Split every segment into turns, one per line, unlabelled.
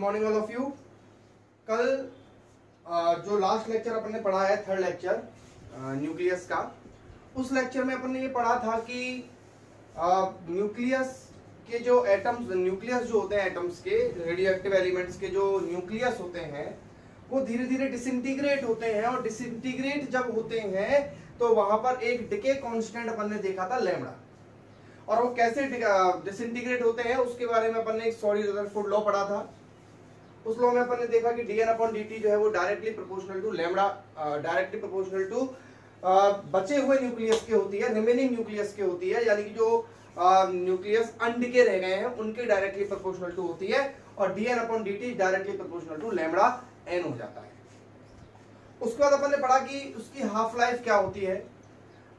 Morning all of you. कल जो last lecture अपन ने पढ़ा है, थर्ड लेक्चर न्यूक्लियस का, उस लेक्चर में अपन ने ये पढ़ा था कि न्यूक्लियस के जो एटम्स, न्यूक्लियस जो होते हैं एटम्स के, रेडियो एक्टिव एलिमेंट्स के जो न्यूक्लियस होते हैं वो धीरे धीरे डिसइंटीग्रेट होते हैं, और डिसइंटीग्रेट जब होते हैं तो वहां पर एक डिके कांस्टेंट अपन ने देखा था लैम्डा, और वो कैसे डिसइंटीग्रेट होते हैं उसके बारे में अपन ने एक सॉरी रदरफोर्ड लॉ पढ़ा था। उस लॉ में अपन ने देखा कि dn/dt जो है वो directly proportional to lambda, directly proportional to बचे हुए न्यूक्लियस के होती है, रिमेनिंग न्यूक्लियस के होती है, यानी कि जो न्यूक्लियस अनडिके रह गए हैं उनके डायरेक्टली प्रोपोर्शनल टू होती है, और dn/dt directly proportional to lambda n हो जाता है। उसके बाद अपन ने पढ़ा कि उसकी हाफ लाइफ क्या होती है।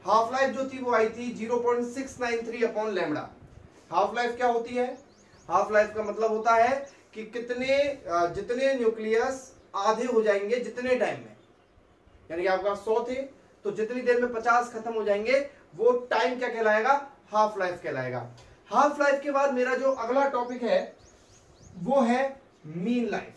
हाफ लाइफ जो थी वो आई थी 0.693 अपॉन लैम्डा। हाफ लाइफ क्या होती है? हाफ लाइफ का मतलब होता है कि जितने न्यूक्लियस आधे हो जाएंगे जितने टाइम में, यानी कि आपका 100 थे तो जितनी देर में 50 खत्म हो जाएंगे वो टाइम क्या कहलाएगा? हाफ लाइफ कहलाएगा। हाफ लाइफ के बाद मेरा जो अगला टॉपिक है वो है मीन लाइफ।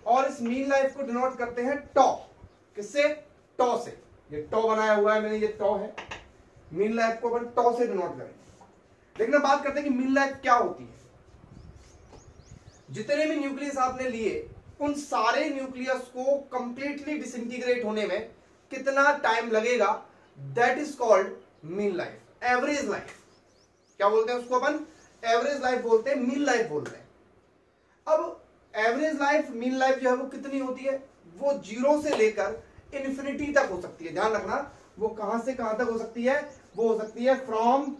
और इस मीन लाइफ को डिनोट करते हैं टॉ। किससे? टॉ से। ये टॉ बनाया हुआ है मैंने, ये टॉ है। मीन लाइफ को अपन टॉ से डिनोट करेंगे। लेकिन बात करते हैं कि मीन लाइफ क्या होती है। जितने भी न्यूक्लियस आपने लिए उन सारे न्यूक्लियस को कंप्लीटली डिसइंटीग्रेट होने में कितना टाइम लगेगा, that is called mean life, average life. क्या बोलते हैं उसको अपन? एवरेज लाइफ बोलते हैं, मीन लाइफ बोलते हैं। अब एवरेज लाइफ, मीन लाइफ जो है वो कितनी होती है? वो 0 से लेकर इन्फिनिटी तक हो सकती है। ध्यान रखना, वो कहां से कहां तक हो सकती है? वो हो सकती है फ्रॉम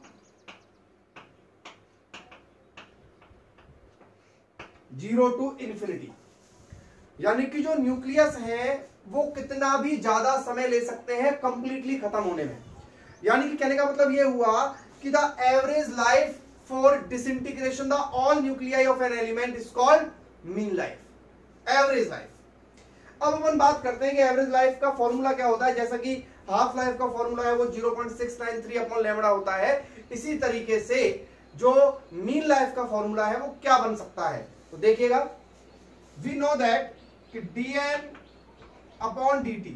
0 टू इन्फिनिटी। यानी कि जो न्यूक्लियस है वो कितना भी ज्यादा समय ले सकते हैं कंप्लीटली खत्म होने में। यानी कि कहने का मतलब ये हुआ कि the average life for disintegration the all nuclei of an element is called mean life, average life. अब अपन बात करते हैं कि एवरेज लाइफ का फॉर्मूला क्या होता है। जैसा कि हाफ लाइफ का फॉर्मूला है वो 0.693 अपॉन लैम्डा होता है, इसी तरीके से जो मीन लाइफ का फॉर्मूला है वो क्या बन सकता है? तो देखिएगा, वी नो दैट कि dn/dt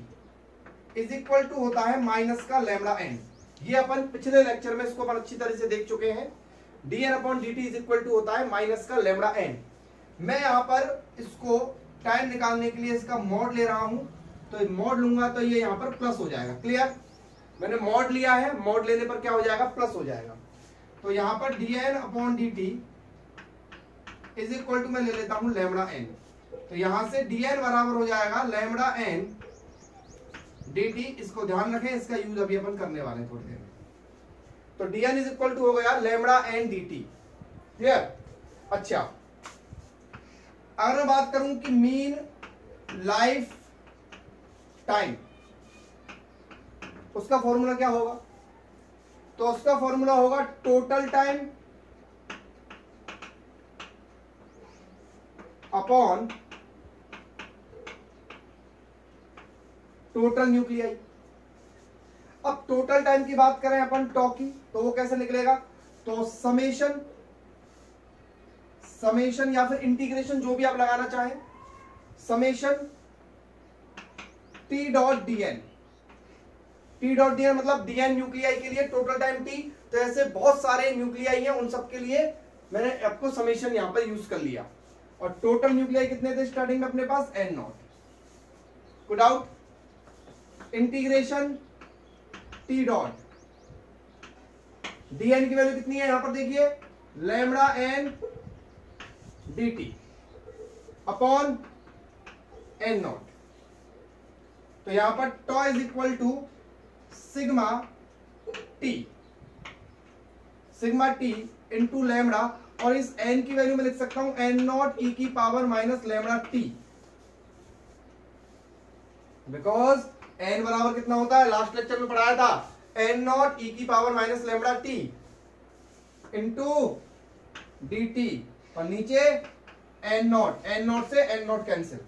इज इक्वल टू होता है माइनस का लैम्डा n। ये अपन पिछले लेक्चर में इसको अपन अच्छी तरह से देख चुके हैं। dn/dt इज इक्वल टू होता है माइनस का लैम्डा n। मैं यहां पर इसको टाइम निकालने के लिए इसका मॉड ले रहा हूं, तो मॉड लूंगा तो ये यहां पर प्लस हो जाएगा। क्लियर? मैंने मॉड लिया है, मॉड लेने पर क्या हो जाएगा? प्लस हो जाएगा। तो यहां पर dn/dt इज इक्वल टू मैं ले लेता हूं लैम्डा n। तो यहां से dn बराबर हो जाएगा लैम्डा n dt। इसको ध्यान रखें, इसका यूज अभी अपन करने वाले हैं थोड़ी देर में। तो dn इज इक्वल टू हो गया लैम्डा n dt। क्लियर? अच्छा, अगर मैं बात करूं कि मीन लाइफ टाइम, उसका फॉर्मूला क्या होगा? तो उसका फॉर्मूला होगा total time upon total nuclei. अब टोटल टाइम की बात करें अपन टॉ की, तो वो कैसे निकलेगा? तो समेशन या फिर इंटीग्रेशन, जो भी आप लगाना चाहें, समेशन t.dn। t.dn मतलब dn न्यूक्लियाई के लिए टोटल टाइम t। तो ऐसे बहुत सारे न्यूक्लियाई हैं, उन सब के लिए मैंने आपको समेशन यहां पर यूज कर लिया। और टोटल न्यूक्लियाई कितने थे स्टार्टिंग में अपने पास? n0। Good out. Integration t dot dn की वैल्यू कितनी है? यहां पर देखिए, lambda n dt upon n0। तो यहां पर tau is equal to sigma T into lambda, और इस n की वैल्यू में लिख सकता हूं n0 e की power minus lambda T, because n बराबर कितना होता है? लास्ट लेक्चर में पढ़ाया था, n0 e की power minus lambda T into dt, और नीचे n0 से n0 कैंसिल।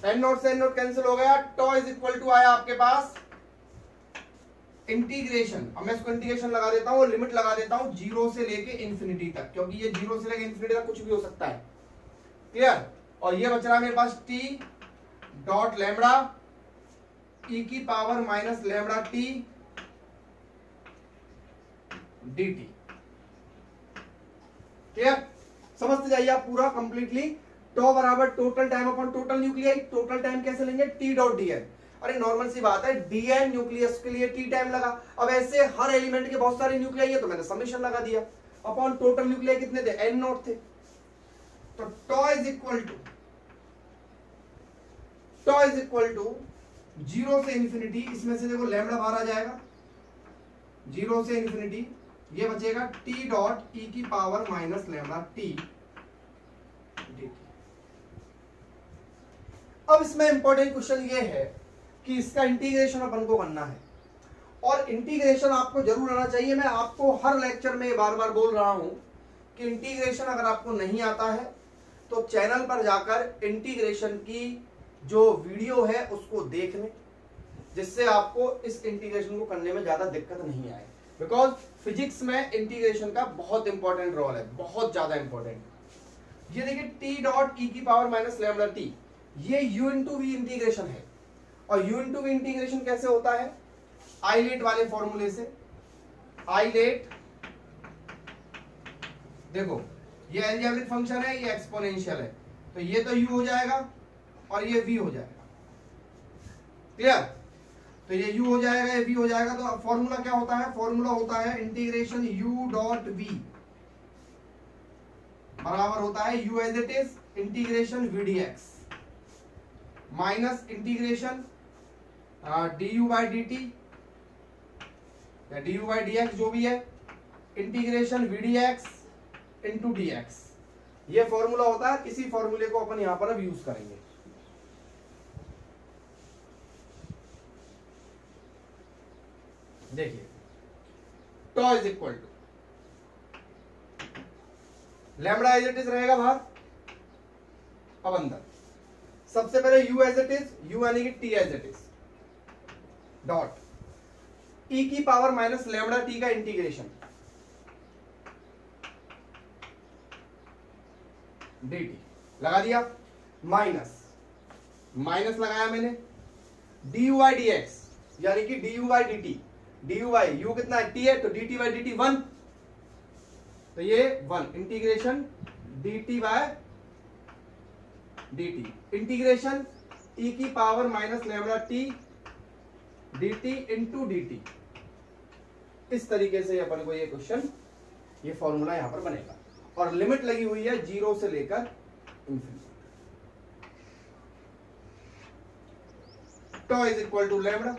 एन नॉट से एन नॉट कैंसिल हो गया, टॉ इज इक्वल टू आया आपके पास इंटीग्रेशन। अब मैं इसको इंटीग्रेशन लगा देता हूँ, लिमिट लगा देता हूँ 0 से लेके इंफिनिटी तक, क्योंकि ये 0 से लेके इंफिनिटी तक कुछ भी हो सकता है। क्लियर? और ये बच रहा है मेरे पास t डॉट लैम्बडा e की power minus lambda t dt। Clear? समझते जाइए आप पूरा कंप्लीटली। टॉ बराबर total time upon total nuclei. Total time कैसे लेंगे? t dot dn। अरे नॉर्मल सी बात है, dn न्यूक्लियस के लिए t टाइम लगा। अब ऐसे हर एलिमेंट के बहुत सारे न्यूक्लियाई है तो मैंने समेशन लगा दिया अपॉन टोटल न्यूक्लियाई कितने थे? n नॉट थे। तो टॉ इज इक्वल टू 0 से इंफिनिटी, इसमें से देखो लैम्बडा बाहर आ जाएगा, 0 से इंफिनिटी, ये बचेगा t डॉट e की power minus lambda t dt। अब इसमें इंपॉर्टेंट क्वेश्चन ये है कि इसका इंटीग्रेशन अपन को करना है, और इंटीग्रेशन आपको जरूर आना चाहिए। मैं आपको हर लेक्चर में बार बार बोल रहा हूं कि इंटीग्रेशन अगर आपको नहीं आता है तो चैनल पर जाकर इंटीग्रेशन की जो वीडियो है उसको देख लें, जिससे आपको इस इंटीग्रेशन को करने में ज्यादा दिक्कत नहीं आए। बिकॉज फिजिक्स में इंटीग्रेशन का बहुत इंपॉर्टेंट रोल है, बहुत ज्यादा इंपॉर्टेंट। ये देखिए टी डॉट ई की पावर माइनस लैम्बडा टी, ये u इंटू वी इंटीग्रेशन है। और u इंटू वी इंटीग्रेशन कैसे होता है? आइलेट वाले फॉर्मूले से। आइलेट देखो, ये अलजेब्रिक फंक्शन है, ये एक्सपोनेंशियल है, तो ये तो u हो जाएगा और ये v हो जाएगा। क्लियर? तो ये u हो जाएगा, ये v हो जाएगा। तो फॉर्मूला क्या होता है? फॉर्मूला होता है इंटीग्रेशन u डॉट v बराबर होता है u as it is integration v dx minus integration du by dt या du बाई dx जो भी है, integration v dx into dx। ये फॉर्मूला होता है। इसी फॉर्मूले को अपन यहां पर अब यूज करेंगे। देखिए, tau is equal to lambda as it is रहेगा बाहर, अब अंदर। सबसे पहले u as it is, u यानी कि t as it is dot e की पावर माइनस लैम्बडा t का इंटीग्रेशन dt लगा दिया, माइनस लगाया मैंने du बाई dx यानी कि du by dt। du by u कितना है? t है, तो dt बाई dt 1, तो ये 1 integration dt by dt integration e की power minus lambda t dt into dt। इस तरीके से अपन को ये क्वेश्चन, ये फॉर्मूला यहां पर बनेगा, और लिमिट लगी हुई है 0 से लेकर infinity. Tau is equal to lambda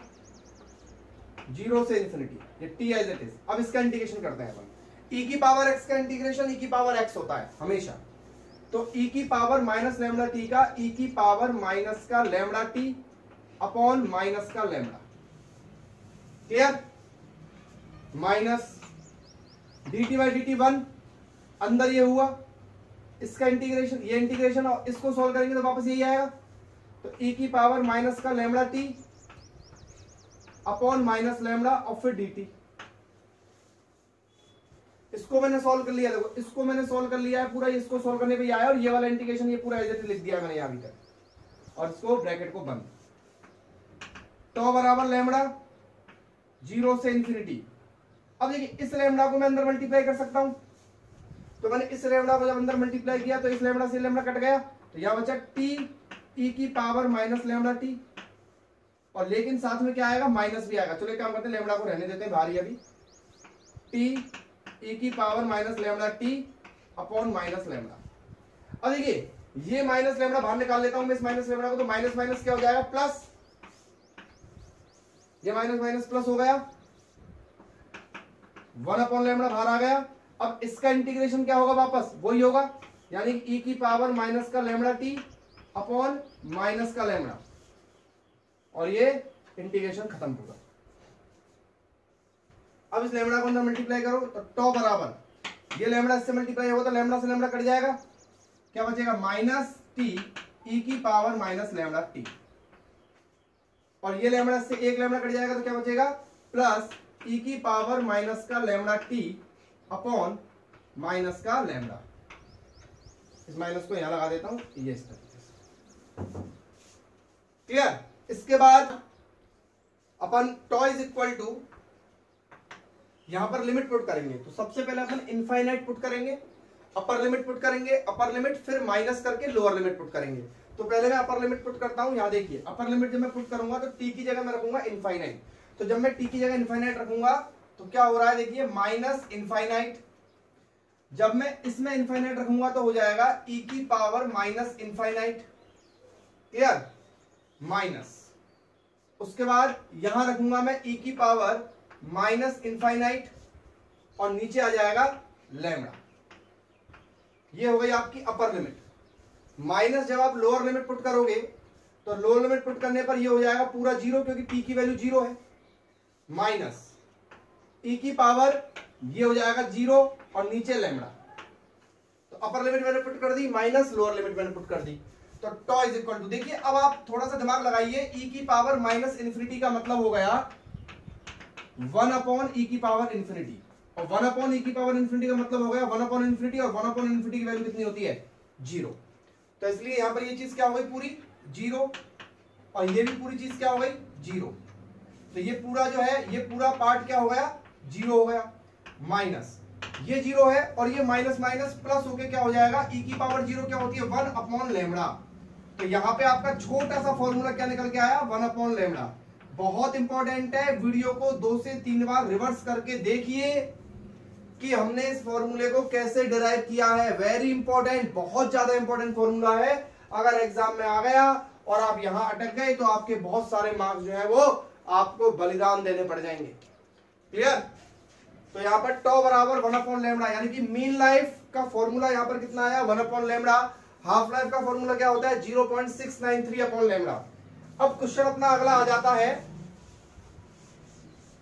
0 से इंफिनिटी, ये t एज इट इज। अब इसका इंटीग्रेशन करते हैं अपन। e की पावर x का इंटीग्रेशन e की पावर x होता है हमेशा, तो e की पावर माइनस लैम्बडा t का e की पावर माइनस का लैम्बडा t अपॉन माइनस का lambda. Clear? Minus dt by dt 1, अंदर ये हुआ, इसका इंटीग्रेशन, ये इंटीग्रेशन, और इसको सॉल्व करेंगे तो वापस यही आएगा। तो e की पावर माइनस का lambda t upon minus lambda और फिर dt। इसको मैंने सॉल्व कर लिया, देखो इसको मैंने सॉल्व कर लिया है पूरा, इसको सॉल्व करने पे आया, और ये वाला इंटीग्रेशन ये पूरा एज इट इज लिख दिया मैंने यहां तक, और इसको ब्रैकेट को बंद। टॉ बराबर लैम्बडा 0 से इंफिनिटी। अब देखिए, इस लैम्बडा को मैं अंदर मल्टीप्लाई कर सकता हूं, तो मैंने इस लैम्बडा को जब अंदर मल्टीप्लाई किया तो इस लैम्बडा से लैम्बडा कट गया, तो यहां बचा t e की पावर माइनस लैम्बडा t, और लेकिन साथ में क्या आएगा? माइनस भी आएगा। चलो एक काम करते हैं, लैम्बडा को रहने देते हैं भारी अभी, t e की power minus lambda t upon minus lambda. अब देखिए, ये माइनस लैम्बडा बाहर निकाल लेता हूं मैं इस माइनस लैम्बडा को, तो माइनस माइनस क्या हो जाएगा? प्लस। ये माइनस माइनस प्लस हो गया, 1 अपॉन लैम्बडा बाहर आ गया। अब इसका इंटीग्रेशन क्या होगा? वापस वही होगा, यानी e की पावर माइनस का लैम्बडा t अपॉन माइनस का लैम्बडा, और ये इंटीग्रेशन खत्म होगा। अब इस लैम्बडा को अंदर मल्टीप्लाई करो, तो टॉ बराबर, ये लैम्बडा इससे मल्टीप्लाई होगा तो लैम्बडा से लैम्बडा कट जाएगा, क्या बचेगा? माइनस t ई की पावर माइनस लैम्डा टी, और ये लैम्डा से एक लैम्डा कट जाएगा तो क्या बचेगा, प्लस ई की पावर माइनस का लैम्डा टी अपॉन माइनस का लैम्डा। इस माइनस को यहां लगा देता हूं, ये इस तरीके से। क्लियर? इसके बाद अपन टॉ इज इक्वल टू, यहां पर लिमिट पुट करेंगे, तो सबसे पहले अपन इनफाइनाइट पुट करेंगे, अपर लिमिट पुट करेंगे, अपर लिमिट, फिर माइनस करके लोअर लिमिट पुट करेंगे। तो पहले मैं अपर लिमिट पुट करता हूं। यहां देखिए, अपर लिमिट जब मैं पुट करूंगा तो टी की जगह मैं रखूंगा इनफाइनाइट। तो जब मैं टी की जगह इनफाइनाइट रखूंगा तो क्या हो रहा है, देखिए माइनस इनफाइनाइट। जब मैं इसमें इनफाइनाइट रखूंगा तो हो जाएगा ई की power minus infinite. Clear? Minus, उसके बाद यहां रखूंगा मैं ई की पावर माइनस इनफाइनाइट, और नीचे आ जाएगा लैम्डा। ये हो गई आपकी अपर लिमिट। माइनस जब आप लोअर लिमिट पुट करोगे तो लोअर लिमिट पुट करने पर ये हो जाएगा पूरा जीरो, क्योंकि टी की वैल्यू जीरो है, माइनस ई की पावर ये हो जाएगा जीरो, और नीचे लैम्डा। तो अपर लिमिट मैंने पुट कर दी, माइनस लोअर लिमिट मैंने पुट कर दी। तो टॉ इज इक्वल टू, देखिए अब आप थोड़ा सा दिमाग लगाइए, ई की पावर माइनस इन्फिनिटी का मतलब हो गया 1 अपॉन ई की पावर इन्फिनिटी, और 1 अपॉन ई की पावर इन्फिनिटी का मतलब हो गया 1 अपॉन इन्फिनिटी, और 1 अपॉन इन्फिनिटी की वैल्यू कितनी होती है, जीरो। तो इसलिए यहां पर ये चीज क्या हो गई, पूरी जीरो, और ये भी पूरी चीज क्या हो गई, जीरो। तो ये पूरा जो है, ये पूरा पार्ट क्या हो गया, जीरो हो गया। माइनस ये जीरो है, और ये माइनस माइनस प्लस होके क्या हो जाएगा, ई की पावर जीरो क्या होती है, 1 अपॉन लैम्डा। तो यहां पे आपका छोटा सा फॉर्मूला क्या निकल के आया, 1 अपॉन लैम्डा। बहुत इंपॉर्टेंट है, वीडियो को 2 से 3 बार रिवर्स करके देखिए कि हमने इस फॉर्मूले को कैसे डिराइव किया है। वेरी इंपॉर्टेंट, बहुत ज्यादा इंपॉर्टेंट फॉर्मूला है। अगर एग्जाम में आ गया और आप यहां अटक गए तो आपके बहुत सारे मार्क्स जो है वो आपको बलिदान देने पड़ जाएंगे। क्लियर? तो यहां पर टॉ बराबर 1 अपॉन लैम्डा, यानी कि मीन लाइफ का फॉर्मूला यहां पर कितना आया, 1 अपॉन लैम्डा। हाफ लाइफ का फॉर्मूला क्या होता है, 0.693 अपॉन लैम्डा। अब क्वेश्चन अपना अगला आ जाता है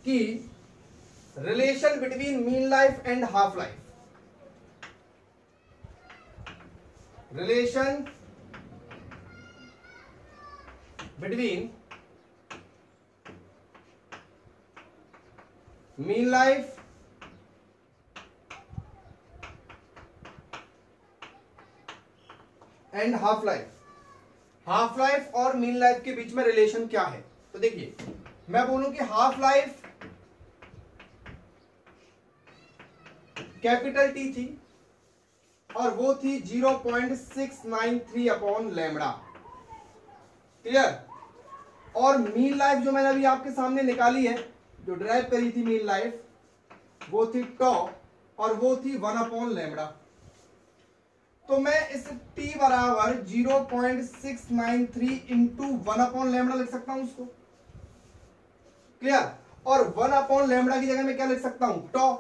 कि relation between mean life and half life. Relation between mean life and half life. Half life और मीन लाइफ के बीच में रिलेशन क्या है। तो देखिए, मैं बोलूं कि हाफ लाइफ कैपिटल टी थी और वो थी 0.693 अपॉन लैम्डा। क्लियर? और मीन लाइफ जो मैंने अभी आपके सामने निकाली है, जो ड्राइव करी थी मीन लाइफ, वो थी टॉ, और वो थी 1 अपॉन लैम्डा। तो मैं इस t बराबर 0.693 इंटू 1 अपॉन लैम्डा लिख सकता हूं उसको। क्लियर? और 1 अपॉन लैम्डा की जगह में क्या लिख सकता हूं, टॉ।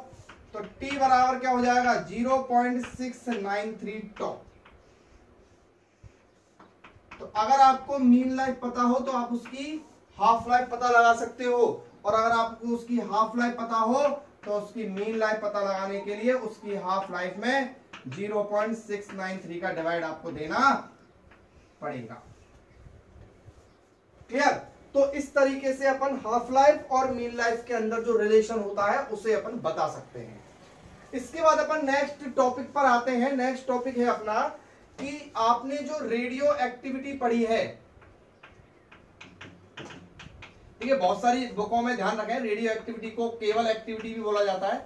तो t बराबर क्या हो जाएगा, 0.693 टॉ। तो अगर आपको मीन लाइफ पता हो तो आप उसकी हाफ लाइफ पता लगा सकते हो, और अगर आपको उसकी हाफ लाइफ पता हो तो उसकी मीन लाइफ पता लगाने के लिए उसकी हाफ लाइफ में 0.693 का डिवाइड आपको देना पड़ेगा। क्लियर? तो इस तरीके से अपन हाफ लाइफ और मीन लाइफ के अंदर जो रिलेशन होता है उसे अपन बता सकते हैं। इसके बाद अपन नेक्स्ट टॉपिक पर आते हैं। नेक्स्ट टॉपिक है अपना कि आपने जो रेडियो एक्टिविटी पढ़ी है, ठीक है, बहुत सारी बुकों में ध्यान रखें, रेडियो एक्टिविटी को केवल एक्टिविटी भी बोला जाता है।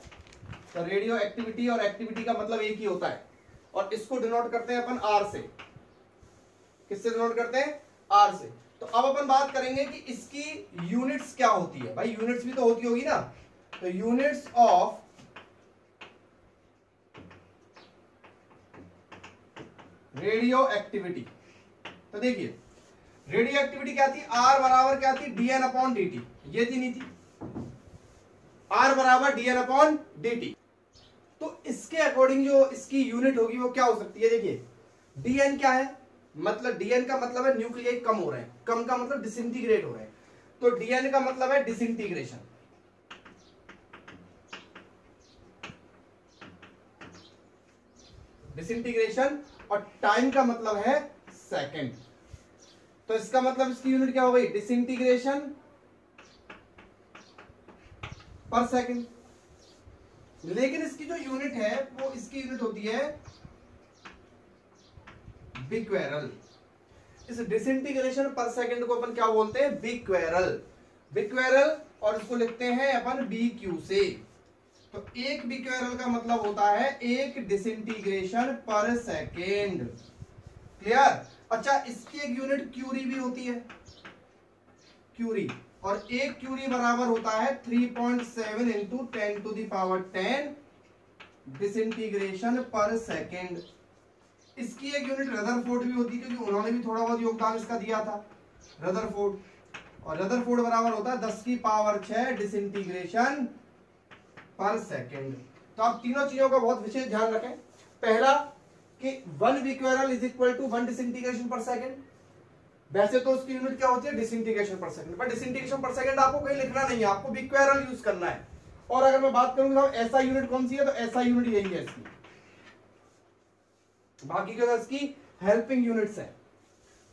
तो रेडियो एक्टिविटी और एक्टिविटी का मतलब एक ही होता है, और इसको डिनोट करते हैं अपन आर से। किससे डिनोट करते हैं, आर से। तो अब अपन बात करेंगे कि इसकी यूनिट्स क्या होती है। भाई यूनिट्स भी तो होती होगी ना। तो यूनिट्स ऑफ रेडियो एक्टिविटी। तो देखिए, रेडियो एक्टिविटी क्या थी, आर बराबर क्या थी, dn अपॉन dt। ये थी नहीं थी, आर बराबर dn अपॉन dt। तो इसके अकॉर्डिंग जो इसकी यूनिट होगी वो क्या हो सकती है, देखिए dn क्या है, मतलब dn का मतलब है न्यूक्लियाई कम हो रहे हैं, कम का मतलब डिसइंटीग्रेट हो रहे हैं। तो dn का मतलब है डिसइंटीग्रेशन, डिसइंटीग्रेशन, और टाइम का मतलब है सेकंड। तो इसका मतलब इसकी यूनिट क्या हो गई, डिसइंटीग्रेशन पर सेकंड। लेकिन इसकी जो यूनिट है वो इसकी यूनिट होती है बिक्वेरल। इस डिसइंटीग्रेशन पर सेकंड को अपन क्या बोलते हैं, बिक्वेरल। बिक्वेरल, और इसको लिखते हैं अपन BQ से। तो एक बिक्वेरल का मतलब होता है एक डिसइंटीग्रेशन पर सेकेंड। क्लियर। अच्छा, इसकी एक यूनिट क्यूरी भी होती है, क्यूरी, और एक क्यूरी बराबर होता है 3.7 into 10 to the power 10 disintegration per second. इसकी एक यूनिट रदरफोर्ड भी होती है, क्योंकि उन्होंने भी थोड़ा बहुत योगदान इसका दिया था, रदरफोर्ड। और रदरफोर्ड बराबर होता है 10 की पावर 6 डिसइंटीग्रेशन पर सेकेंड। तो आप तीनों चीजों का बहुत विशेष ध्यान रखें। पहला कि 1 becquerel is equal to 1 disintegration per second. वैसे तो उसकी यूनिट क्या होती है, disintegration per second, but disintegration per second आपको कहीं लिखना नहीं है, आपको बिक्वेरल यूज करना है। और अगर मैं बात करूंगा ऐसा यूनिट कौन सी है, तो ऐसा यूनिट यही है इसकी, बाकी के इसकी हेल्पिंग यूनिट्स है।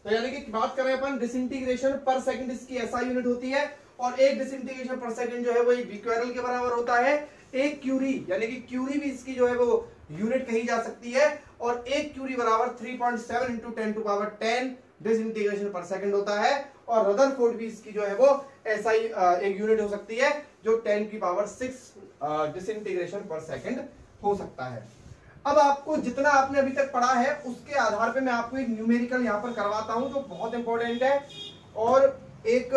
तो यानी कि बात करें अपन डिसइंटीग्रेशन पर सेकंड, इसकी ऐसा यूनिट होती है, और एक डिसइंटीग्रेशन पर सेकंड जो है वो एक बिक्वेरल के बराबर होता है। एक क्यूरी, यानी कि क्यूरी भी इसकी जो है वो यूनिट कही जा सकती है, और एक क्यूरी बराबर 3.7 into 10 to power 10 disintegration per second होता है। और रदरफोर्ड भी इसकी जो है वो ऐसा ही एक यूनिट हो सकती है, जो 10 की पावर 6 डिसइंटीग्रेशन पर सेकंड हो सकता है। अब आपको जितना आपने अभी तक पढ़ा है उसके आधार पे मैं आपको एक न्यूमेरिकल यहां पर करवाता हूं, जो बहुत इंपॉर्टेंट है, और एक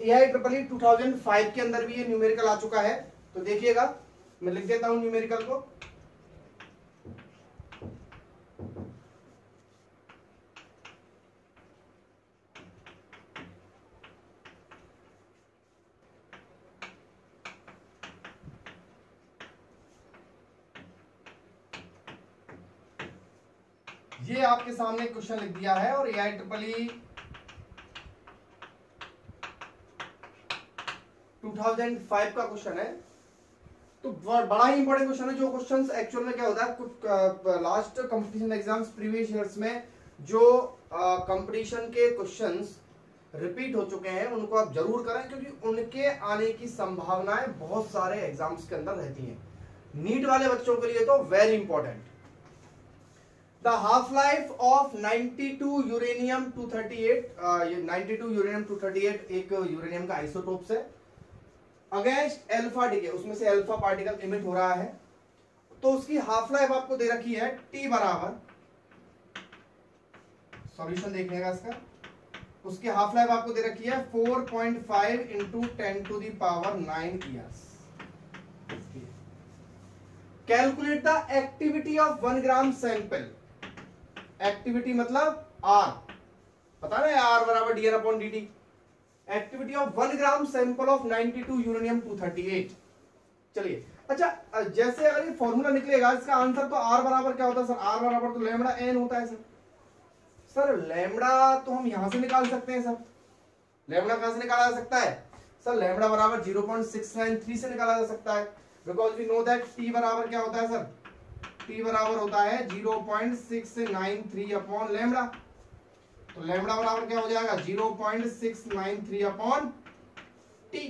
AIEEE 2005 के अंदर भी ये न्यूमेरिकल आ चुका है। तो देखिएगा, मैं लिख देता हूं न्यूमेरिकल को। ये आपके सामने क्वेश्चन लिख दिया है, और AIEEE 2005 का क्वेश्चन है। तो बड़ा ही इंपॉर्टेंट क्वेश्चन है। जो क्वेश्चंस एक्चुअल में क्या होता है, कुछ last competition exams previous years में जो कंपटीशन के क्वेश्चंस रिपीट हो चुके हैं, उनको आप जरूर करें, क्योंकि उनके आने की संभावनाएं बहुत सारे एग्जाम्स के अंदर रहती हैं। नीट वाले बच्चों के लिए तो very important. The half life of 92 uranium 238, 92 uranium 238 एक यूरेनियम का आइसोटोप्स है, अगेंस्ट अल्फा डिके, उसमें से अल्फा पार्टिकल इमिट हो रहा है। तो उसकी हाफ लाइफ आपको दे रखी है टी बराबर, सॉल्यूशन देखने का इसका, उसकी हाफ लाइफ आपको दे रखी है 4.5 into 10 to the power 9 years. Calculate the activity of 1 gram sample. Activity मतलब R, पता है R बराबर dN upon dt। Activity of 1 gram sample of 92 uranium 238। चलिए, अच्छा, जैसे अगर ये फॉर्मूला निकलेगा इसका आंसर, तो R बराबर क्या होता है सर, R बराबर तो लैम्बडा n होता है सर। लैम्बडा तो हम यहां से निकाल सकते हैं सर। लैम्बडा कहां से निकाला जा सकता है सर, लैम्बडा बराबर 0.693 से निकाला जा सकता है, because we know that T बराबर क्या होता है सर, T बराबर होता है 0.693 अपॉन लैम्बडा। तो लैम्बडा बराबर क्या हो जाएगा, 0.693 अपॉन T,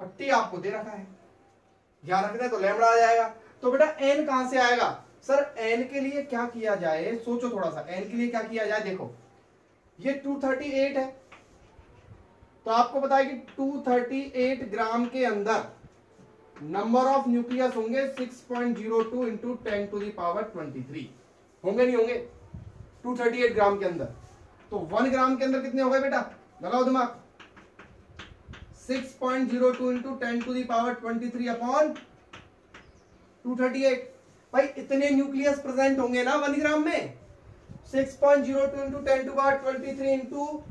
और T आपको दे रखा है, ध्यान रखना है, तो लैम्बडा आ जाएगा। तो बेटा n कहां से आएगा सर, n के लिए क्या किया जाए, सोचो थोड़ा सा, n के लिए क्या किया जाए। देखो ये 238 है, तो आपको पता है कि 238 ग्राम के अंदर नंबर ऑफ न्यूक्लियस होंगे 6.02 इंटू 10 टू दी पावर 23, होंगे नहीं होंगे 238 ग्राम के अंदर। तो 1 ग्राम के अंदर कितने हो गए बेटा, लगाओ दिमाग, 6.02 into 10 to the power 23 upon 238। भाई इतने न्यूक्लियस प्रेजेंट होंगे ना 1 ग्राम में, 6.02 into 10 to power 23 into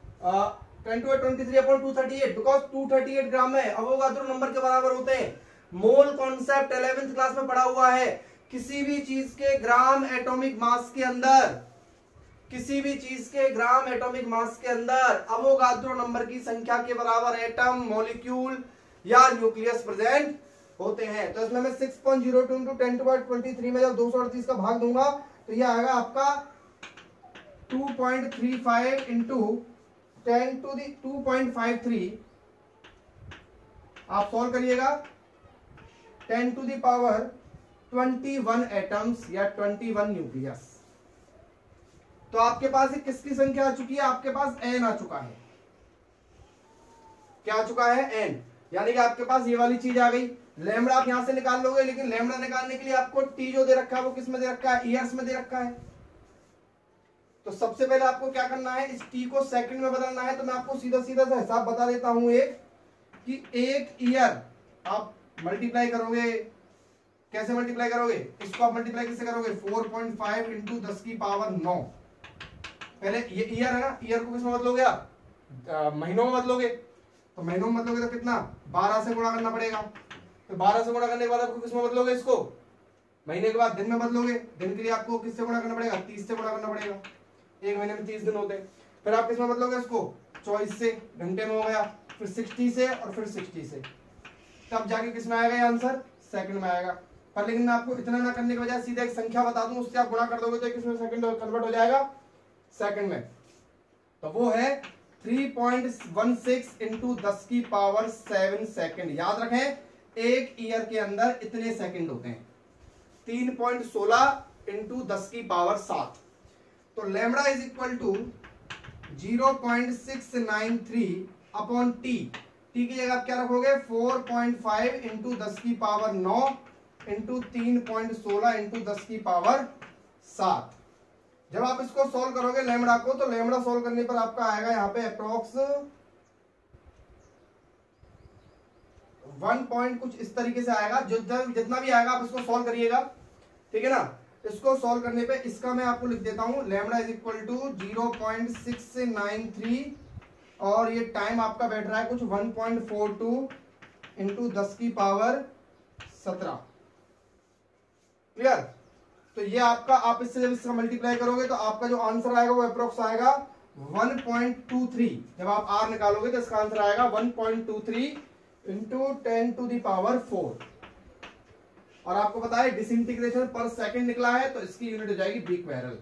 10 to 23 upon 238, because 238 gram में अवोगाद्रो नंबर के बराबर होते हैं। मोल कॉन्सेप्ट 11th क्लास में पढ़ा हुआ है। किसी भी चीज के ग्राम एटॉमिक मास के अंदर, किसी भी चीज के ग्राम एटॉमिक मास के अंदर अवोगाद्रो नंबर की संख्या के बराबर एटम, मॉलिक्यूल या न्यूक्लियस प्रेजेंट होते हैं। तो इसमें मैं 6.02 इंटू 10 टू पावर 23 में जब 238 का भाग दूंगा तो ये आएगा आपका 2.35 इंटू 10⁵ आप सॉल्व करिएगा 10⁻21 एटम्स या 21 न्यूक्लियस। तो आपके पास एक किसकी संख्या आ चुकी है, आपके पास n आ चुका है। क्या आ चुका है, n, यानी कि आपके पास ये वाली चीज आ गई। लैम्बडा आप यहां से निकाल लोगे, लेकिन लैम्बडा निकालने के लिए आपको t जो दे रखा है वो किस में दे रखा है, ईयर्स में दे रखा है। तो सबसे पहले आपको क्या करना है, इस t को सेकंड में बदलना है। तो मैं आपको सीधा सीधा सा हिसाब बता देता हूं कि एक ईयर आप मल्टीप्लाई करोगे, कैसे मल्टीप्लाई करोगे, इसको आप मल्टीप्लाई कैसे करोगे, 4.5 इंटू 10⁹ पहले ये ईयर है ना, ईयर को किसमें बदलोगे आप, महीनों में बदलोगे। तो महीनों में बदलोगे तो कितना, 12 से गुणा करना पड़ेगा। तो 12 से गुणा करने के बाद आपको किसमें बदलोगे, इसको महीने के बाद दिन में बदलोगे। दिन के लिए आपको किससे गुणा करना पड़ेगा, 30 से गुणा करना पड़ेगा। एक महीने में 30 दिन होते हैं। फिर आप किसमें बदलोगे इसको, 24 से, घंटे में हो गया, फिर 60 से और फिर 60 से, तब जाके किसमें आएगा ये आंसर, सेकंड में आएगा। पर लेकिन मैं आपको इतना ना करने के बजाय सीधा एक संख्या बता दूं, उससे आप गुणा कर दोगे तो किसमें सेकंड कन्वर्ट हो जाएगा, सेकंड में। तो वो है 3.16 इंटू 10⁻7 सेकंड। याद रखें एक ईयर के अंदर इतने सेकंड होते हैं, 3.16 इंटू 10⁻7। तो lambda is equal to 0.693 upon T. T की जगह आप क्या रखोगे, 4.5 इंटू 10⁹ इंटू 3.16 इंटू 10⁻7। जब आप इसको सॉल्व करोगे लैम्बडा को, तो लैम्बडा सॉल्व करने पर आपका आएगा यहाँ पे अप्रोक्स 1 पॉइंट कुछ इस तरीके से आएगा। जो जितना भी आएगा आप इसको सॉल्व करिएगा, ठीक है ना। इसको सॉल्व करने पे इसका मैं आपको लिख देता हूं, लैम्बडा इज इक्वल टू 0.693 और ये टाइम आपका बैठ रहा है कुछ 1.42 इंटू 10⁻17। क्लियर। तो ये आपका, आप इससे जब इसका मल्टीप्लाई करोगे तो आपका जो आंसर आएगा वो अप्रोक्स आएगा 1.23। जब आप आर निकालोगे तो इसका आंसर आएगा 1.23 इंटू 10⁴। और आपको पता है डिसइंटीग्रेशन पर सेकंड निकला है, तो इसकी यूनिट हो जाएगी बीक्वेरल।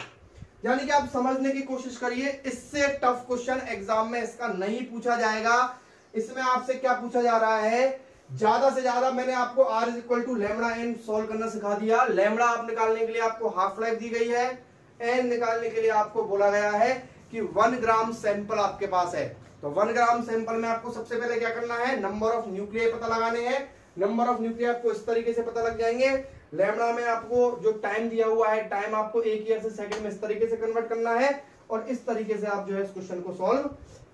यानी कि आप समझने की कोशिश करिए, इससे टफ क्वेश्चन एग्जाम में इसका नहीं पूछा जाएगा। इसमें आपसे क्या पूछा जा रहा है, ज्यादा से ज्यादा मैंने आपको r is equal to lambda n solve करना सिखा दिया। लैम्बडा आप निकालने के लिए आपको हाफ लाइफ दी गई है, n निकालने के लिए आपको बोला गया है कि 1 ग्राम सैंपल आपके पास है। तो 1 ग्राम सैंपल में आपको सबसे पहले क्या करना है, नंबर ऑफ न्यूक्लियाई पता लगाने हैं। नंबर ऑफ न्यूक्लियाई आपको इस तरीके से पता लग जाएंगे। लैम्बडा में आपको जो टाइम दिया हुआ है, टाइम आपको एक ईयर से सेकंड में इस तरीके से कन्वर्ट करना है, और इस तरीके से आप जो है इस क्वेश्चन को सॉल्व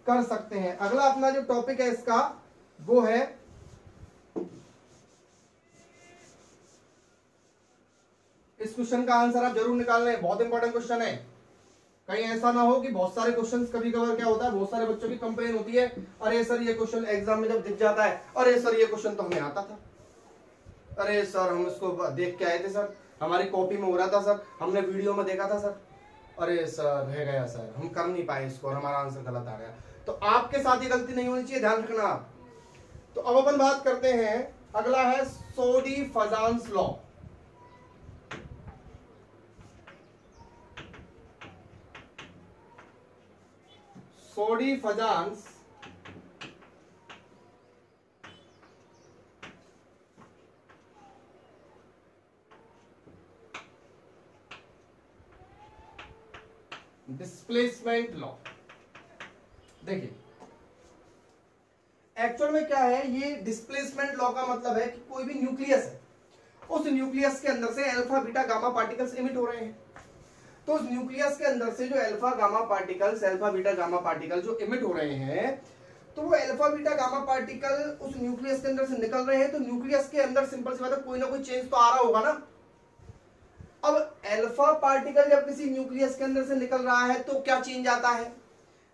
कर सकते हैं। अगला अपना जो टॉपिक है इसका वो है इस क्वेश्चन का आंसर आप जरूर निकाल लें, बहुत इंपॉर्टेंट क्वेश्चन है। कहीं ऐसा ना हो कि बहुत सारे क्वेश्चंस कभी कभार क्या होता है, बहुत सारे बच्चों की कंप्लेन होती है, अरे सर ये क्वेश्चन एग्जाम में जब दिख जाता है, अरे सर ये क्वेश्चन तो हमें आता था, अरे सर हम इसको देख के आए थे सर, हमारी कॉपी में हो रहा था सर, हमने वीडियो में देखा था सर, अरे सर रह गया सर, हम कर नहीं पाए इसको और हमारा आंसर गलत आ गया। तो आपके साथ ये गलती नहीं होनी चाहिए, ध्यान रखना आप। तो अब अपन बात करते हैं, अगला है Soddy Fajans law. Soddy Fajans displacement law. देखिए एक्चुअल में क्या है, ये डिस्प्लेसमेंट लॉ का मतलब है कि कोई भी न्यूक्लियस है, उस न्यूक्लियस के अंदर से alpha beta gamma particles emit हो रहे हैं। तो उस न्यूक्लियस के अंदर से जो अल्फा बीटा गामा पार्टिकल जो इमिट हो रहे हैं, तो वो अल्फा बीटा गामा पार्टिकल उस न्यूक्लियस के अंदर से निकल रहे हैं। तो न्यूक्लियस के अंदर सिंपल सी बात है, कोई ना कोई चेंज तो आ रहा होगा ना। अब अल्फा पार्टिकल जब किसी न्यूक्लियस के अंदर से निकल रहा है तो क्या चेंज आता है,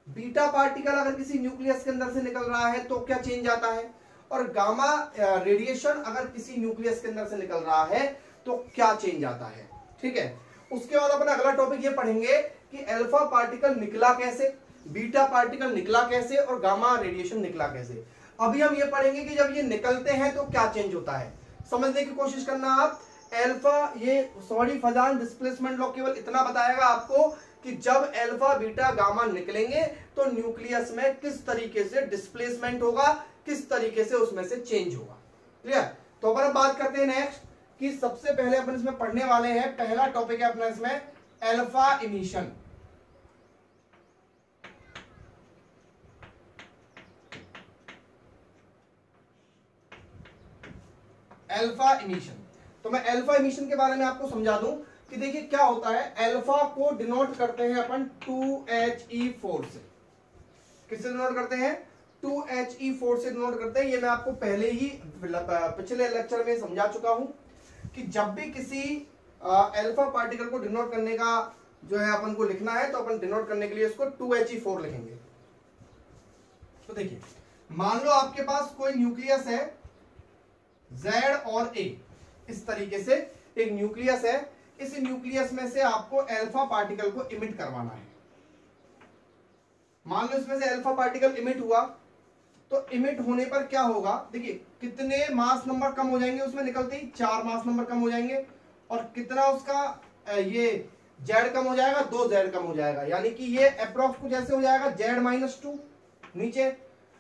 बीटा पार्टिकल अगर किसी न्यूक्लियस के अंदर से निकल रहा है तो क्या चेंज आता है, और गामा रेडिएशन अगर किसी न्यूक्लियस के अंदर से निकल रहा है तो क्या चेंज आता है। ठीक है, उसके बाद अपन अगला टॉपिक ये पढ़ेंगे कि अल्फा पार्टिकल निकला कैसे, बीटा पार्टिकल निकला कैसे और गामा रेडिएशन निकला कैसे। अभी हम ये पढ़ेंगे कि जब ये निकलते हैं तो क्या चेंज होता है। समझने की कोशिश करना आप। अल्फा, ये सोडी-फजान डिस्प्लेसमेंट लॉ केवल इतना बताएगा आपको कि जब अल्फा बीटा गामा निकलेंगे तो न्यूक्लियस में किस तरीके से डिस्प्लेसमेंट होगा, किस तरीके से उसमें से चेंज होगा। क्लियर। तो अपन बात करते हैं नेक्स्ट कि सबसे पहले अपन इसमें पढ़ने वाले हैं, पहला टॉपिक है अपना इसमें अल्फा इमिशन। अल्फा इमिशन, तो मैं अल्फा इमिशन के बारे में आपको समझा दूं कि देखिए क्या होता है। अल्फा को डिनोट करते हैं अपन 2He4 से। किससे डिनोट करते हैं? 2He4 से डिनोट करते हैं। ये मैं आपको पहले ही पिछले लेक्चर में समझा चुका हूं कि जब भी किसी अल्फा पार्टिकल को डिनोट करने का जो है अपन को लिखना है तो अपन डिनोट करने के लिए इसको 2He4 लिखेंगे। तो देखिए मान लो आपके पास कोई न्यूक्लियस है Z और A, इस तरीके से एक न्यूक्लियस है। इस न्यूक्लियस में से आपको अल्फा पार्टिकल को इमिट करवाना है। मान लो इसमें से अल्फा पार्टिकल इमिट हुआ, तो इमिट होने पर क्या होगा, देखिए कितने मास नंबर कम हो जाएंगे उसमें निकलते ही, 4 मास नंबर कम हो जाएंगे। और कितना उसका ये Z कम हो जाएगा, 2 Z कम हो जाएगा। यानी कि ये अप्रोक्स कुछ ऐसे हो जाएगा Z-2 नीचे।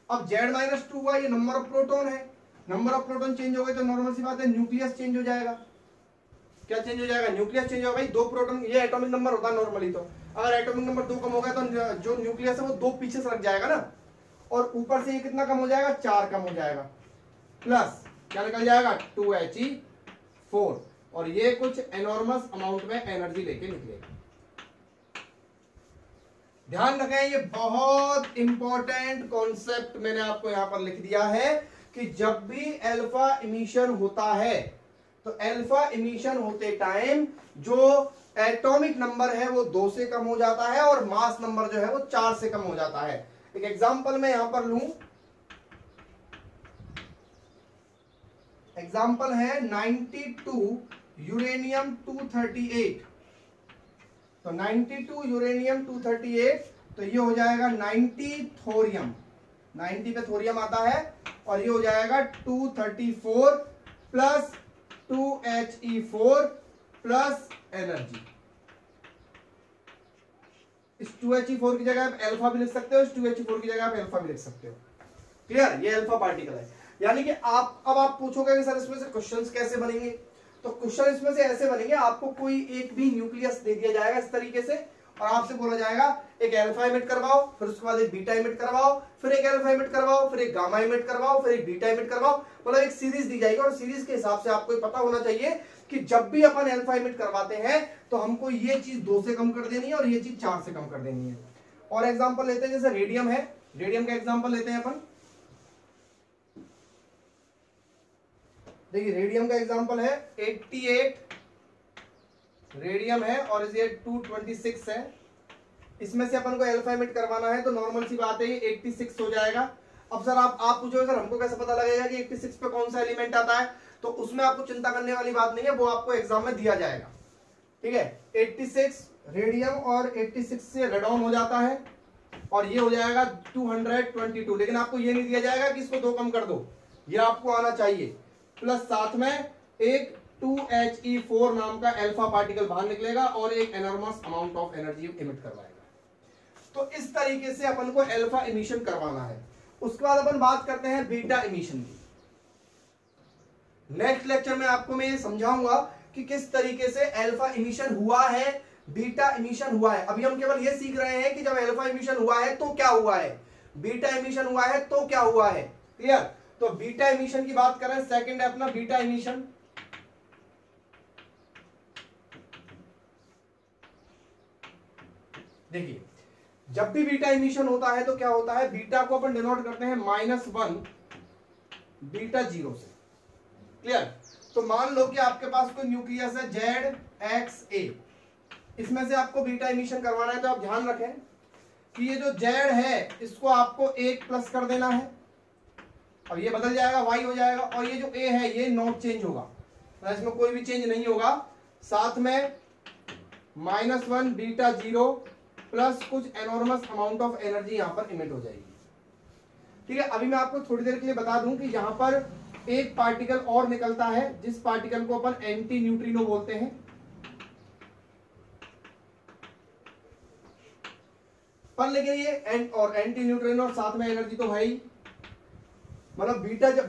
अब Z-2 हुआ, ये नंबर ऑफ प्रोटॉन है। नंबर ऑफ प्रोटॉन चेंज हो गए तो नॉर्मल सी बात है न्यूक्लियस चेंज हो जाएगा। क्या चेंज हो जाएगा? न्यूक्लियस चेंज होगा। भाई 2 प्रोटॉन, ये एटॉमिक नंबर होता है नॉर्मली। तो अगर एटॉमिक नंबर 2 कम हो गया तो जो न्यूक्लियस है वो 2 पीछे से रख जाएगा ना। और ऊपर से ये कितना कम हो जाएगा? 4 कम हो जाएगा। प्लस क्या निकल जाएगा? 2He4। और ये कुछ एनॉर्मस अमाउंट में एनर्जी लेके निकलेगा। ध्यान रखें, ये बहुत इंपॉर्टेंट कॉन्सेप्ट मैंने आपको यहां पर लिख दिया है कि जब भी अल्फा इमिशन होता है तो अल्फा इमिशन होते टाइम जो एटॉमिक नंबर है वो 2 से कम हो जाता है और मास नंबर जो है वो 4 से कम हो जाता है। एक एग्जांपल मैं यहां पर लूं, एग्जांपल है 92 यूरेनियम 238। तो 92 यूरेनियम 238, तो ये हो जाएगा 90 थोरियम, 90 पे थोरियम आता है। और ये हो जाएगा 234 प्लस 2He4 प्लस एनर्जी। इस 2He4 की जगह आप अल्फा भी लिख सकते हो, इस 2He4 की जगह आप अल्फा भी लिख सकते हो। क्लियर? ये अल्फा पार्टिकल है। यानी कि आप पूछोगे कि सर इसमें से क्वेश्चंस कैसे बनेंगे, तो क्वेश्चन इसमें से ऐसे बनेंगे, आपको कोई एक भी न्यूक्लियस दे दिया जाएगा इस तरीके से और आपसे बोला जाएगा एक अल्फा इमिट करवाओ, फिर उसके बाद एक बीटा इमिट करवाओ, फिर एक अल्फा इमिट करवाओ, फिर एक गामा इमिट करवाओ, फिर एक बीटा इमिट करवाओ। मतलब एक सीरीज दी जाएगी और सीरीज के हिसाब से आपको पता होना चाहिए कि जब भी अपन अल्फा इमिट करवाते हैं तो हमको ये चीज 2 से कम कर देनी है और ये चीज 4 से कम कर देनी है। और एग्जाम्पल लेते हैं, जैसे रेडियम है, रेडियम का एग्जाम्पल लेते हैं अपन। देखिए रेडियम का एग्जांपल है 88 रेडियम है और ये 226 है। इसमें से अपन को अल्फा इमिट करवाना है तो नॉर्मल सी बात है ये 86 हो जाएगा। अब सर आप पूछोगे सर हमको कैसे पता लगेगा कि 86 पे कौन सा एलिमेंट आता है, तो उसमें आपको चिंता करने वाली बात नहीं है, वो आपको एग्जाम में दिया जाएगा। ठीक है, 86 रेडियम और 86 से रेडॉन हो जाता है और ये हो जाएगा 222। लेकिन आपको ये नहीं दिया जाएगा कि इसको 2 कम कर दो, ये आपको आना चाहिए। प्लस साथ में एक 2He4 नाम का अल्फा पार्टिकल बाहर निकलेगा और एक enormous amount of energy emit करवाएगा। तो इस तरीके से अपन को अल्फा इमिशन करवाना है। उसके बाद अपन बात करते हैं बीटा इमिशन की। नेक्स्ट लेक्चर में आपको मैं ये समझाऊंगा कि किस तरीके से अल्फा इमिशन हुआ है, बीटा इमिशन हुआ है। अभी हम केवल ये सीख रहे हैं कि जब अल्फा इमिशन हुआ है तो क्या हुआ है, बीटा इमिशन हुआ है तो क्या हुआ है। क्लियर? तो बीटा इमिशन की बात करें, सेकंड है अपना बीटा इमिशन। देखिए जब भी बीटा इमिशन होता है तो क्या होता है, बीटा को अपन डिनोट करते हैं -1 बीटा 0 से। क्लियर? तो मान लो कि आपके पास कोई न्यूक्लियस है ZXA, इसमें से आपको बीटा इमिशन करवाना है तो आप ध्यान रखें कि ये जो Z है इसको आपको 1 प्लस कर देना है और ये बदल जाएगा, Y हो जाएगा। और ये जो A है ये नॉट चेंज होगा, तो इसमें कोई भी चेंज नहीं होगा। साथ में -1 बीटा 0 प्लस कुछ एनॉर्मस अमाउंट ऑफ एनर्जी यहां पर इमिट हो जाएगी। ठीक है, अभी मैं आपको थोड़ी देर के लिए बता दूं कि यहां पर एक पार्टिकल और निकलता है जिस पार्टिकल को अपन एंटी न्यूट्रिनो बोलते हैं। पर लेकिन ये और एंटी न्यूट्रिनो और साथ में एनर्जी, तो भाई मतलब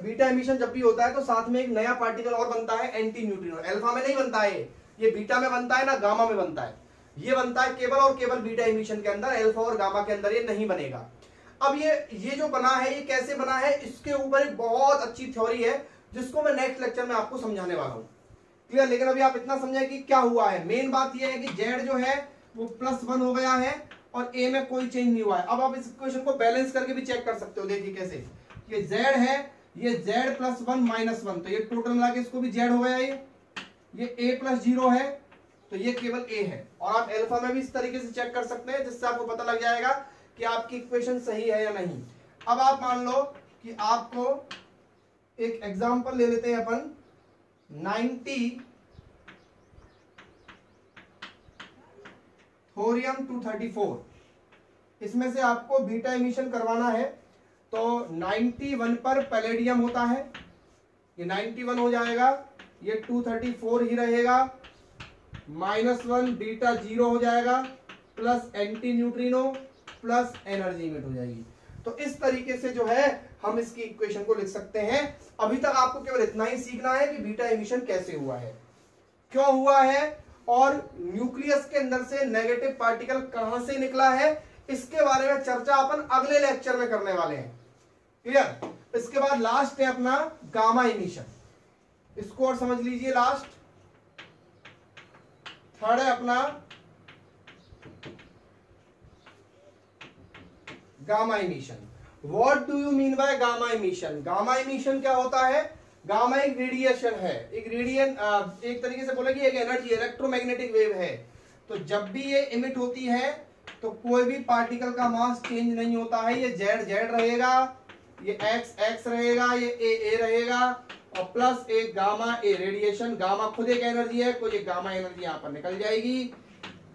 बीटा एमिशन जब भी होता है तो साथ में एक नया पार्टिकल और बनता है एंटी न्यूट्रिनो। अल्फा में नहीं बनता है, ये बीटा में बनता है ना गामा में बनता है। ये बनता है केवल और केवल बीटा एमिशन के अंदर, अल्फा और गामा के अंदर ये नहीं बनेगा। अब ये जो बना है ये कैसे बना है, इसके ऊपर एक बहुत अच्छी थ्योरी है जिसको मैं नेक्स्ट लेक्चर में आपको समझाने वाला हूं। क्लियर? लेकिन अभी आप इतना समझे कि क्या हुआ है। मेन बात ये है कि जेड जो है वो +1 हो गया है और ए में कोई चेंज नहीं हुआ है। अब आप इस इक्वेशन को बैलेंस करके भी चेक कर सकते हो। देखिए कैसे, ये जेड है, ये जेड +1 -1, तो ये टोटल मिला के इसको भी जेड हो गया। ये a +0 है तो ये केवल a है। और आप अल्फा में भी इस तरीके से चेक कर सकते हैं जिससे आपको पता लग जाएगा कि आपकी इक्वेशन सही है या नहीं। अब आप मान लो कि आपको एक एग्जांपल ले लेते हैं अपन, 90 थोरियम 234, इसमें से आपको बीटा एमिशन करवाना है। तो 91 पर पैलेडियम होता है, ये 91 हो जाएगा, ये 234 ही रहेगा, -1 बीटा 0 हो जाएगा, plus anti neutrino plus energy emit हो जाएगी। तो इस तरीके से जो है हम इसकी इक्वेशन को लिख सकते हैं। अभी तक आपको केवल इतना ही सीखना है कि बीटा एमिशन कैसे हुआ है, क्यों हुआ है, और न्यूक्लियस के अंदर से नेगेटिव पार्टिकल कहां से निकला है, इसके बारे में चर्चा अपन अगले लेक्चर में करने वाले हैं। क्लियर? इसके बाद लास्ट है अपना गामा एमिशन, इसको और समझ लीजिए। लास्ट थर्ड है अपना gamma emission. What do you mean by gamma emission? Gamma emission क्या होता है? गामा एक रेडिएशन है, एक तरीके से बोले कि एक एनर्जी, इलेक्ट्रोमैग्नेटिक वेव है। तो जब भी ये इमिट होती है तो कोई भी पार्टिकल का मास चेंज नहीं होता है। ये जेड जेड रहेगा, ये एक्स एक्स रहेगा, ये ए रहेगा, और प्लस एक गामा ए रेडिएशन। गामा खुद एक एनर्जी है, कोई एक गामा एनर्जी यहाँ पर निकल जाएगी,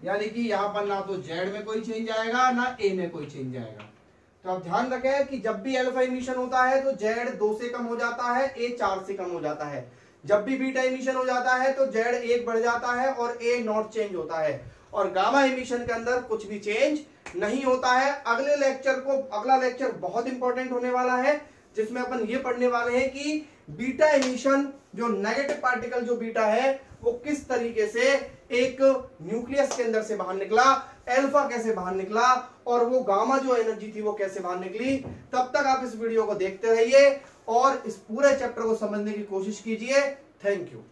यानी कि यहाँ पर ना तो जेड में कोई चेंज आएगा ना ए में कोई चेंज आएगा। तो आप ध्यान रखें कि जब भी अल्फा एमिशन होता है तो जेड 2 से कम हो जाता है, ए 4 से कम हो जाता है। जब भी बीटा एमिशन हो जाता है तो जेड 1 बढ़ जाता है और ए नॉट चेंज होता है। और गामा एमिशन के अंदर कुछ भी चेंज नहीं होता है। अगला लेक्चर बहुत इंपॉर्टेंट होने वाला है जिसमें अपन ये पढ़ने वाले हैं कि बीटा एमिशन, जो नेगेटिव पार्टिकल जो बीटा है, वो किस तरीके से एक न्यूक्लियस के अंदर से बाहर निकला, अल्फा कैसे बाहर निकला, और वो गामा जो एनर्जी थी वो कैसे बाहर निकली। तब तक आप इस वीडियो को देखते रहिए और इस पूरे चैप्टर को समझने की कोशिश कीजिए। Thank you.